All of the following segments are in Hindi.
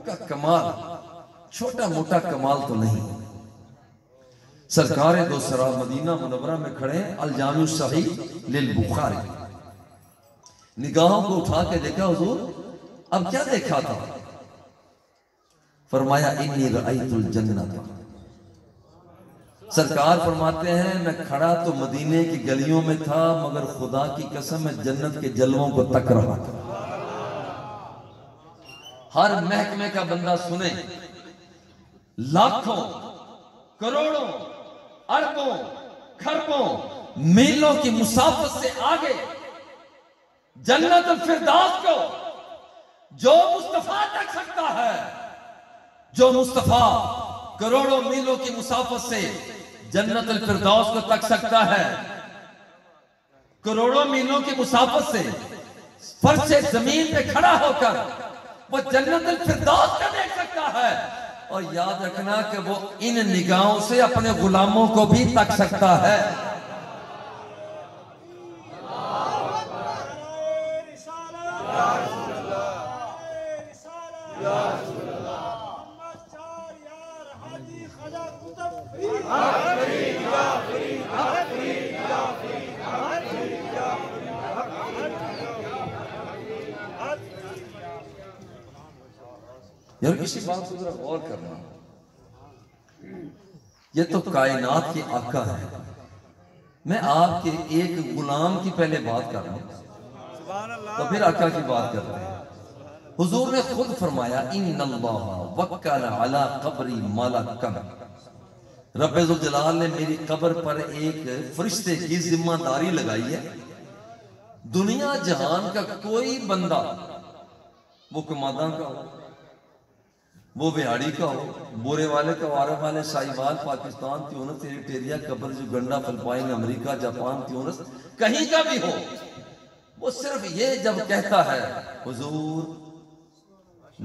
का कमाल छोटा मोटा कमाल तो नहीं। सरकार दो सरा मदीना मुनव्वरा में खड़े अल-जामिउ सहीह लिल बुखारी, निगाहों को उठा के देखा हुजूर, अब क्या देखा था? फरमाया इन्नी रअयतुल जन्नत। सरकार फरमाते हैं मैं खड़ा तो मदीने की गलियों में था, मगर खुदा की कसम मैं जन्नत के जलवों को तक रहा था। हर महकमे का बंदा सुने, लाखों करोड़ों अरबों खरबों मीलों की मुसाफत से आगे जन्नतुल फिरदौस को जो मुस्तफा तक सकता है, जो मुस्तफा करोड़ों मीलों की मुसाफत से जन्नतुल फिरदौस को तक सकता है, करोड़ों मीलों की मुसाफत से फर्श जमीन पे खड़ा होकर वो जन्नतुल फिरदौस को देख सकता है। और याद रखना कि वो इन निगाहों से अपने गुलामों को भी तक सकता है। यार किसी बात को जरा गौर करना, ये तो कायनात के आका है। मैं आपके एक गुलाम की पहले बात कर रहा हूं, तो फिर आका की बात करते हैं। हुजूर ने खुद फरमाया इन्नल्लाह वक्कल अला कब्री मलकन, रब्बे ज़ुल जलाल ने मेरी कब्र पर एक फरिश्ते की जिम्मेदारी लगाई है। दुनिया जहान का कोई बंदा, वो कमादा का हो, वो बिहाड़ी का हो, बोरे वाले का, वारा वाले, साहिवाल, पाकिस्तान, ट्यूनिस, एरिट्रिया, कब्र, Uganda, Philippine, America, Japan, Tunis, कहीं का भी हो, वो सिर्फ ये जब कहता है हुजूर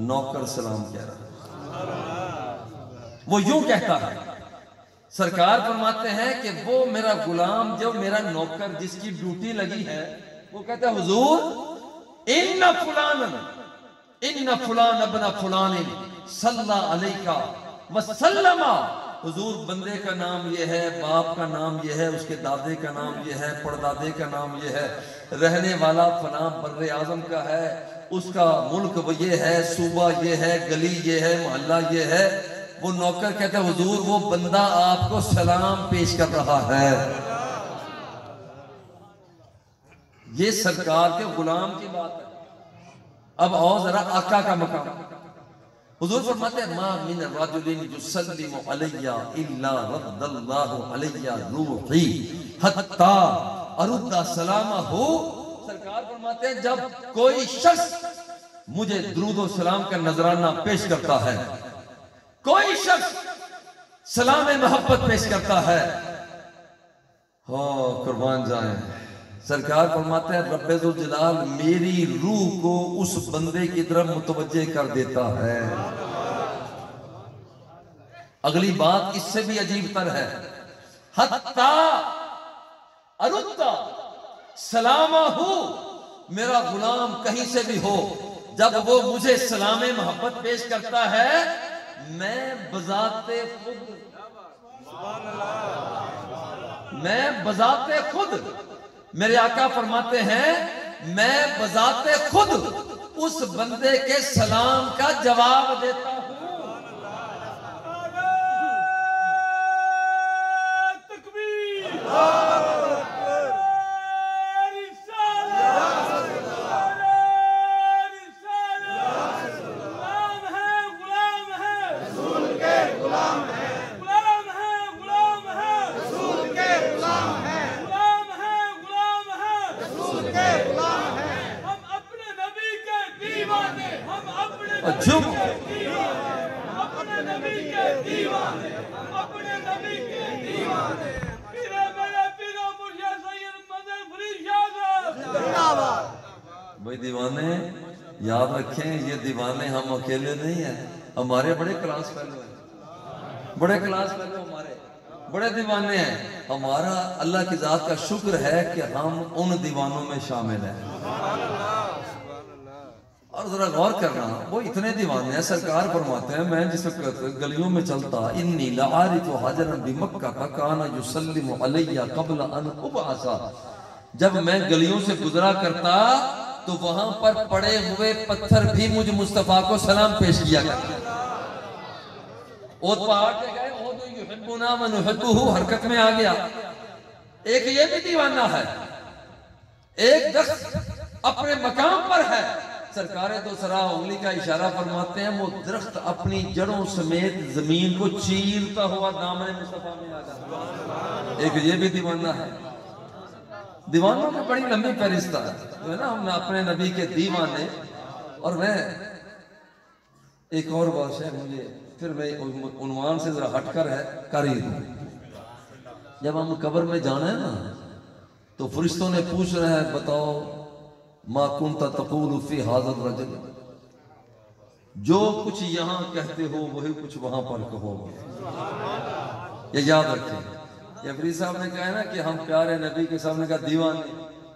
नौकर सलाम कह रहा, वो यूं कहता है। सरकार फरमाते हैं कि वो मेरा गुलाम, जो मेरा नौकर, जिसकी ड्यूटी लगी है, वो कहता है हुजूर इन्ना फुलान अबना फुलान सल्ला अलैका वसल्लमा। हुजूर बंदे का नाम ये है, बाप का नाम ये है, उसके दादे का नाम ये है, परदादे का नाम ये है, रहने वाला फलां बर्रे आजम का है, उसका मुल्क वो ये है, सूबा ये है, गली ये है, मोहल्ला ये है। वो नौकर कहता है हुजूर वो बंदा आपको सलाम पेश कर रहा है। ये सरकार के गुलाम की बात है। अब आओ जरा आका का मकाम। हुजूर फरमाते हैं मा मिन रजुलिन युसल्लिमु अलैया इल्ला रद्दल्लाहु अलैया रूही हत्ता अरुद्दा सलामहु। सरकार फरमाते हैं जब कोई शख्स मुझे दुरूद और सलाम का नजराना पेश करता है, कोई शख्स सलाम मोहब्बत पेश करता है, हो कुर्बान जाए, सरकार फरमाते हैं रब्बे ज़ुल जलाल मेरी रूह को उस बंदे की तरफ मुतवज्जे कर देता है। अगली बात इससे भी अजीब तर है, हत्ता अरुद्दा सलामहु, मेरा गुलाम कहीं से भी हो, जब वो मुझे सलाम मोहब्बत पेश करता है, मैं बजाते खुद मेरे आका फरमाते हैं मैं बजाते खुद उस बंदे के सलाम का जवाब देता हूं। भाई दीवाने याद रखें, ये दीवाने हम अकेले नहीं हैं, हमारे बड़े क्लास फेलो हैं, बड़े क्लास फेलो हमारे बड़े दीवाने हैं। हमारा अल्लाह की जात का शुक्र है कि हम उन दीवानों में शामिल हैं। और जरा गौर करना, वो इतने दीवाने हैं, सरकार फरमाते हैं मैं जिस वक्त गलियों में चलता, इन्नी लआरिफु हाजरन बिमक्का काना युसल्लिमु अलैया क़ब्ल अन उबअसा, जब मैं गलियों से गुजरा करता तो वहां पर पड़े हुए पत्थर भी मुझ मुस्तफा को सलाम पेश किया करते। और पहाड़ पे गए, ओ तो युहिब्बुना व नुहिब्बुहु हरकत में आ गया। एक ये भी दीवाना है, एक दरख्त अपने मकाम पर है, सरकार तो सरा उंगली का इशारा फरमाते हैं, वो दरख्त अपनी जड़ों समेत जमीन को चीरता हुआ दामन मुस्तफा में आ जाता। एक ये भी दीवाना है। दीवानों में बड़ी लंबी फहरिस्ता है, जो है ना, हम अपने नबी के दीवाने। और मैं एक और बात है, मुझे फिर मैं उन्वान से जरा हटकर है कर ही दूं। जब हम कब्र में जाना है ना, तो फरिश्तों ने पूछ रहे हैं, बताओ मा कुंता तक़ूलु फी हाज़िर रजुल, जो कुछ यहाँ कहते हो वही कुछ वहां पर कहोगे। ये याद रखें। ये फरीद साहब ने कहा है ना कि हम प्यारे नबी के सामने का दीवाने,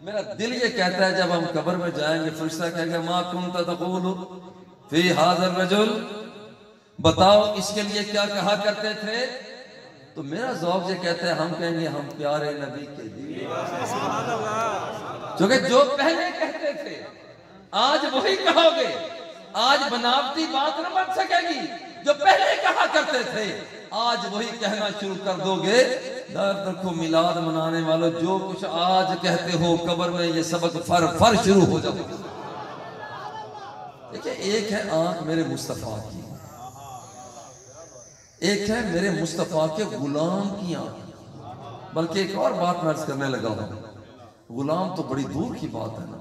मेरा दिल ये कहता है जब हम कब्र में जाएंगे, फरिश्ता कहेगा मा कुंता तक़ूलु फी हाज़िर रजुल, बताओ इसके लिए क्या कहा करते थे। तो मेरा ज़ौक़ ये कहता है, हम कहेंगे हम प्यारे नबी के दीवाने, क्योंकि जो पहले कहते थे आज वही कहोगे। आज बनावटी बात न बन सकेगी, जो पहले कहा करते थे आज वही कहना शुरू कर दोगे। दर्द रखो मिलाद मनाने वालों, जो कुछ आज कहते हो कब्र में ये सबक फर फर शुरू हो जाओ। देखिए, एक है आंख मेरे मुस्तफा की, एक है मेरे मुस्तफा के गुलाम की आंख। बल्कि एक और बात मैं अर्ज करने लगा हूं, गुलाम तो बड़ी दूर की बात है ना।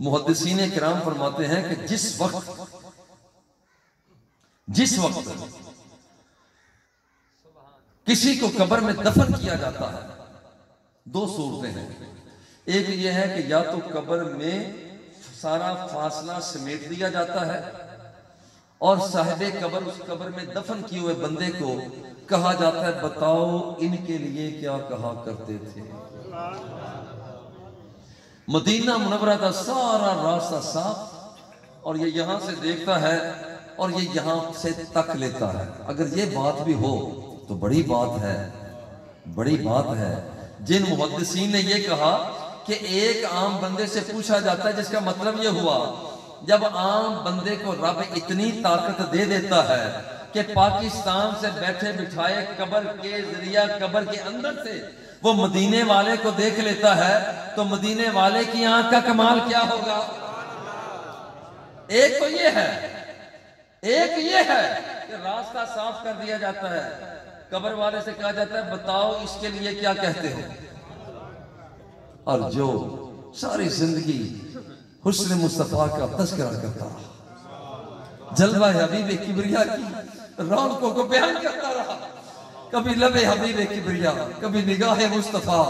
मुहद्दिसीन किराम फरमाते हैं कि जिस वक्त किसी को कब्र में दफन किया जाता है, दो सूरतें हैं। एक ये है कि या तो कब्र में सारा फासला समेट दिया जाता है और साहिबे कब्र उस कब्र में दफन किए हुए बंदे को कहा जाता है, बताओ इनके लिए क्या कहा करते थे। मदीना मुनव्वरा का सारा रास्ता साफ, और ये यहां से देखता है और ये यहां से तक लेता है। अगर ये बात भी हो तो बड़ी बात है, बड़ी बात है। जिन मुहद्दिसीन ने ये कहा कि एक आम बंदे से पूछा जाता है, जिसका मतलब ये हुआ जब आम बंदे को रब इतनी ताकत दे देता है कि पाकिस्तान से बैठे बिठाए कब्र के जरिया कब्र के अंदर से वो मदीने वाले को देख लेता है, तो मदीने वाले की आंख का कमाल क्या होगा। एक तो ये है, एक ये है कि रास्ता साफ कर दिया जाता है, कब्र वाले से कहा जाता है बताओ इसके लिए क्या कहते हो। और जो सारी जिंदगी हुस्न मुस्तफा का तज़किरा करता रहा, जलवा हबीब किबरिया की रौनकों को बयान करता रहा, कभी लबे हबीब किबरिया, कभी निगाह मुस्तफा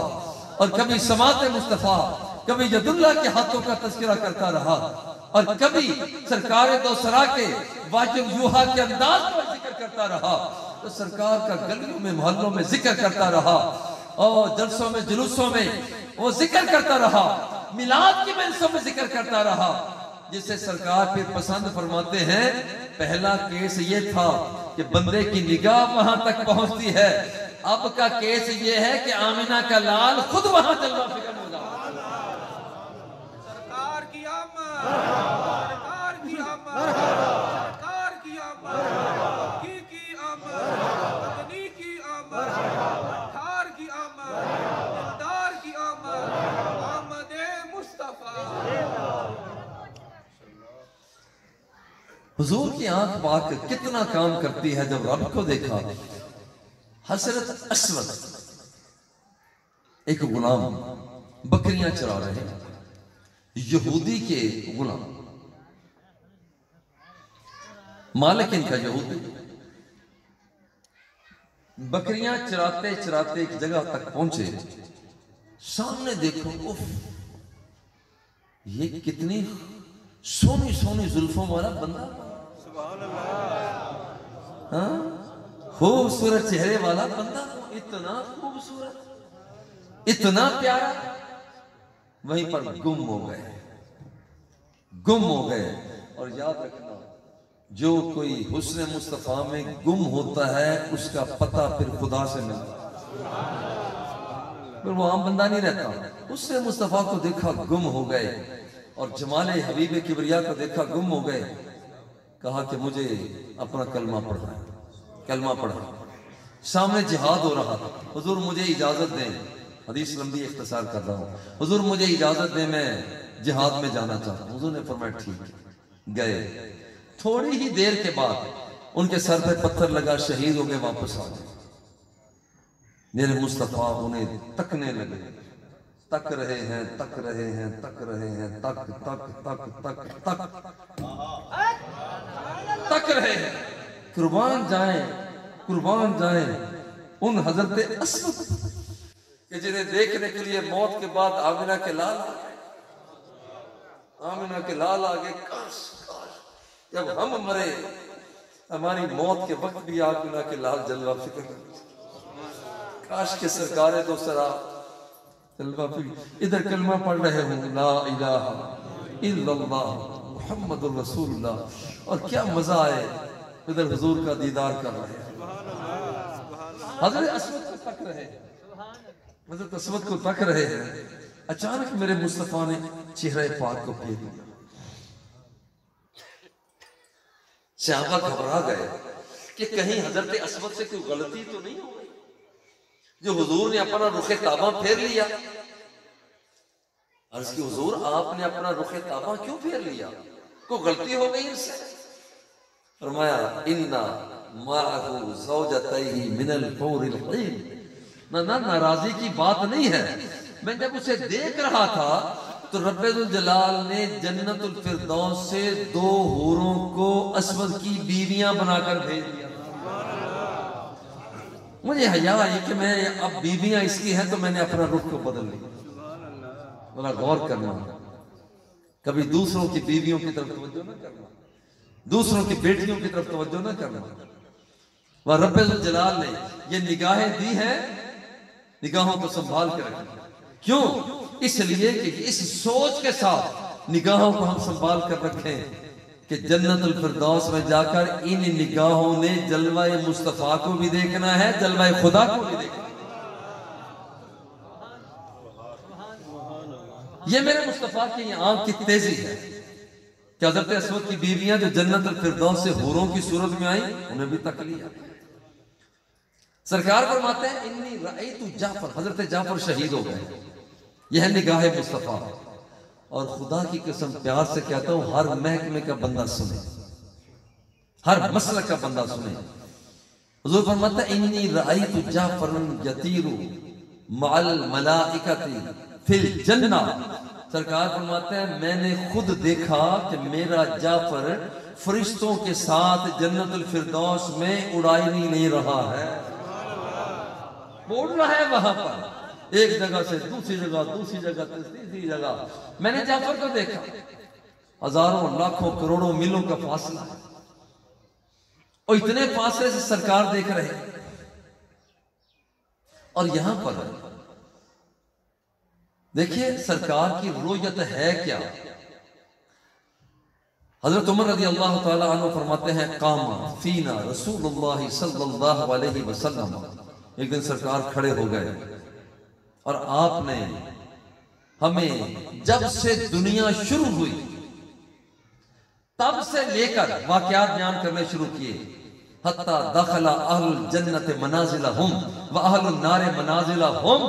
और कभी समात मुस्तफा, कभी यदुल्ला के हाथों का तज़किरा करता रहा और कभी सरकार दो सरा के वाजिब यूहा के अंदाज पर जिक्र करता रहा। तो सरकार का गलियों में मोहल्लों में जिक्र करता रहा और जलसों में जुलूसों में वो जिक्र करता रहा, मिलाद की मंसों में जिक्र करता रहा, जिसे सरकार फिर पसंद फरमाते हैं। पहला केस ये था कि बंदे की निगाह वहां तक पहुंचती है, अब का केस ये है कि आमिना का लाल खुद वहां जलवा फिक्र हो जाता। सरकार की आमद, सरकार की आमद, सरकार की आमद, की आमद, पत्नी की आमद, ठार की आमद, दिलदार की आमद, आमदे मुस्तफा। हुजूर की आंख पाक कितना काम करती है। जब रब को देखा, हजरत अस्वद एक गुलाम बकरियां चरा रहे हैं, यहूदी के गुलाम, मालिक इनका यहूदी। बकरियां चराते चराते एक जगह तक पहुंचे, सामने देखो, उफ, ये कितनी सोनी सोनी जुल्फों वाला बंदा, हाँ, खूबसूरत चेहरे वाला बंदा, इतना खूबसूरत, इतना प्यारा, वहीं पर गुम हो गए। गुम हो गए। और याद रखना, जो कोई हुस्न मुस्तफा में गुम होता है उसका पता फिर खुदा से मिलता है, फिर वो आम बंदा नहीं रहता। हुस्न मुस्तफा को देखा गुम हो गए, और जमाले हबीब किबरिया को देखा गुम हो गए। कहा कि मुझे अपना कलमा पढ़ना है। कलमा पढ़ा, सामने जिहाद हो रहा था। हुजूर मुझे इजाजत दें, हदीस लंबी इख्तिसार कर रहा हूँ, हुजूर मुझे इजाजत दें, मैं जिहाद में जाना चाहता हूँ। हुजूर ने फरमाया ठीक है। गए, थोड़ी ही देर के बाद उनके सर पे पत्थर लगा, शहीद हो गए, वापस आ गए। मेरे मुस्तफा उन्हें तकने लगे, तक रहे हैं, तक रहे हैं, तक रहे हैं, तक तक तक तक तक तक रहे हैं। कुर्बान जाएं, कुर्बान जाएं उन हजरत असवद कि जिन्हें देखने के लिए मौत के बाद आमिना के लाल आ गए। आमिना के लाल आ गए। काश काश जब हम मरे, हमारी मौत के वक्त भी आमिना के लाल जलवा फिक्र, काश के सरकारे दो सरा जलवा फिक्र। इधर कलमा पढ़ रहे हूँ, ला इलाहा इल्लल्लाह मुहम्मदुर रसूलुल्लाह, और क्या मजा आए, इधर हुजूर का दीदार कर रहे हैं। हजरत असवद को तक रहे हैं, हजरत असवद को तक रहे हैं। अचानक मेरे मुस्तफा ने चेहरे पाक को फेर दिया। सहाबा घबरा गए कि कहीं हजरत असवद से कोई गलती तो नहीं हो गई, जो हुजूर ने अपना रुखे ताबा फेर लिया। अर्ज की हुजूर आपने अपना रुखे ताबा क्यों फेर लिया, कोई गलती हो गई इससे? फरमाया इन्ना माअहु ज़ौजतैहि मिनल हूरिल ईन। ना नाराजी की बात नहीं है, मैं जब उसे देख रहा था तो रब्बुल जलाल ने जन्नतुल फिरदौस से दो हूरों को असवद की बीवियां बनाकर भेज दिया। मुझे हया आई कि मैं अब बीवियां इसकी हैं तो मैंने अपना रुख को बदल लिया। बड़ा गौर करना, कभी दूसरों की बीवियों की तरफ तवज्जो न करना, दूसरों की बेटियों की तरफ तवज्जो न करना। वह रब्बुल जलाल ने ये निगाहें दी हैं, निगाहों को संभाल कर रखना। क्यों? इसलिए कि इस सोच के साथ निगाहों को हम संभाल कर रखें कि जन्नतुल फिरदौस में जाकर इन निगाहों ने जलवाए मुस्तफा को भी देखना है, जलवाए खुदा को भी देखना है। ये मेरे मुस्तफा की आंख की तेजी है कि हजरत असवद की बीवियां जो जन्नतुल फिरदौस से हूरों की सूरत में आई, उन्हें भी तक लिया। सरकार फरमाते हैं इन्नी रअयतु जाफर, हजरत जाफर शहीद हो गए। यह निगाह मुस्तफा, और खुदा की कसम प्यार से कहता हूं, हर महकमे का बंदा सुने, हर मसलक का बंदा सुने। हुजूर फरमाते हैं इन्नी रअयतु जाफरन यतीरु मअल मलाइकति फिल जन्ना। सरकार फरमाते हैं मैंने खुद देखा कि मेरा जाफर फरिश्तों के साथ जन्नतुल फिरदौस में उड़ाई नहीं ले रहा है, उड़ रहा है वहां पर, एक जगह से दूसरी जगह, दूसरी जगह से तीसरी जगह। मैंने जाफर को देखा, हजारों लाखों करोड़ों मीलों का फासला है, और इतने फासले से सरकार देख रहे हैं। और यहां पर देखिए सरकार की रोयत है क्या। हजरत उमर रज़ी अल्लाह ताला अन्हु फरमाते हैं कामा फीना रसूलुल्लाह सल्लल्लाहु अलैहि वसल्लम। एक दिन सरकार खड़े हो गए और आपने हमें जब से दुनिया शुरू हुई तब से लेकर वाकयात बयान करने शुरू किए। हत्ता दखला अहलुल जन्नत मनाजिलहुम व अहलुन नार मनाजिलहुम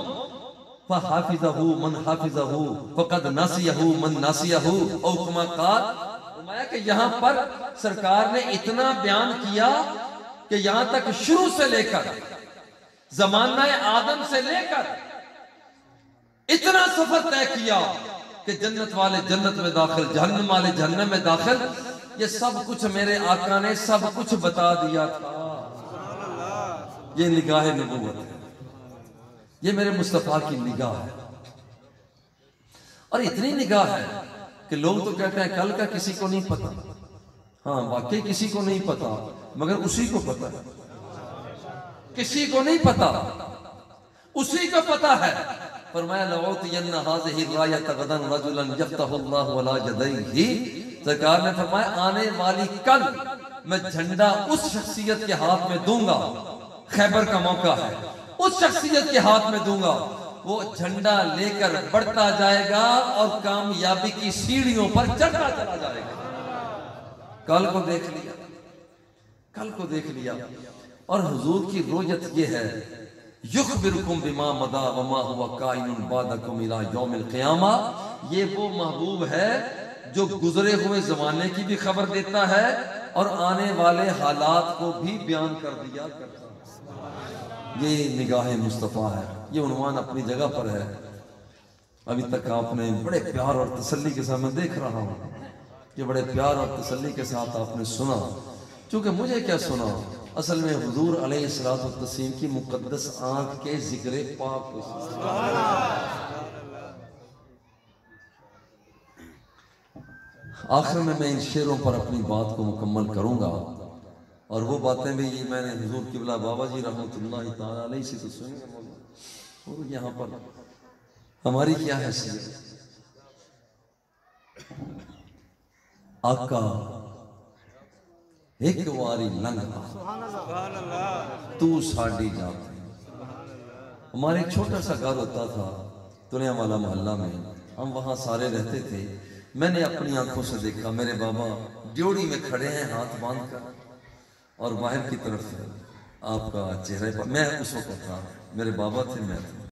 फहाफिज़हु मन हाफिज़हु फक़द नसियहु मन नसियहु औ कमा क़ाल। फरमाया कि यहां पर सरकार ने इतना बयान किया कि यहां तक शुरू से लेकर ज़माना आदम से लेकर इतना सफर तय किया कि जन्नत वाले जन्नत में दाखिल, जहन्नम वाले जहन्नम में दाखिल। ये सब कुछ मेरे आका ने सब कुछ बता दिया था। ये निगाह नबूवत है, ये मेरे मुस्तफा की निगाह है। और इतनी निगाह है कि लोग तो कहते हैं कल का किसी को नहीं पता। हाँ वाकई किसी को नहीं पता, मगर उसी को पता है। किसी को नहीं पता, उसी को पता है। फरमाया लअउतियन्ना हाज़िही रायत गदन रजुलन यफ्तहुल्लाहु अला यदैहि। सरकार ने फरमाया आने वाली कल मैं झंडा उस शख्सियत के हाथ में दूंगा, खैबर का मौका है, उस शख्सियत के हाथ में दूंगा, वो झंडा लेकर बढ़ता जाएगा और कामयाबी की सीढ़ियों पर चढ़ता चला जाएगा। कल को देख लिया, कल को देख लिया। और हुजूर की रोयत ये है, युखबिरुकुम बिमा मदा वमा हुवा काइनुन बादकुम इला यौमिल क़ियामा। ये वो महबूब है जो गुजरे हुए जमाने की भी खबर देता है और आने वाले हालात को भी बयान कर दिया करता है। ये निगाह मुस्तफ़ा है, ये उन्वान अपनी जगह पर है। अभी तक आपने बड़े प्यार और तसल्ली के साथ, मैं देख रहा हूँ कि बड़े प्यार और तसल्ली के साथ आपने सुना। चूंकि मुझे क्या सुना, असल में हुजूर अलैहिस्सलातु वस्सलाम की मुक़द्दस आंख के जिक्र पाक को। आखिर में मैं इन शेरों पर अपनी बात को मुकम्मल करूंगा और वो बातें भी ये मैंने हुजूर किबला बाबा जी रहमतुल्लाहि ताला अलैहि से तो सुनी है। और यहाँ पर हमारी क्या हैसियत, आका एक वारी लंघा तू साड़ी जात। हमारे एक छोटा सा घर होता था तुलिया वाला मोहल्ला में, हम वहाँ सारे रहते थे। मैंने अपनी आंखों से देखा मेरे बाबा ड्योड़ी में खड़े हैं हाथ बांध कर और बाहर की तरफ आपका चेहरे पर, मैं उस वक्त था, मेरे बाबा थे, मैं था।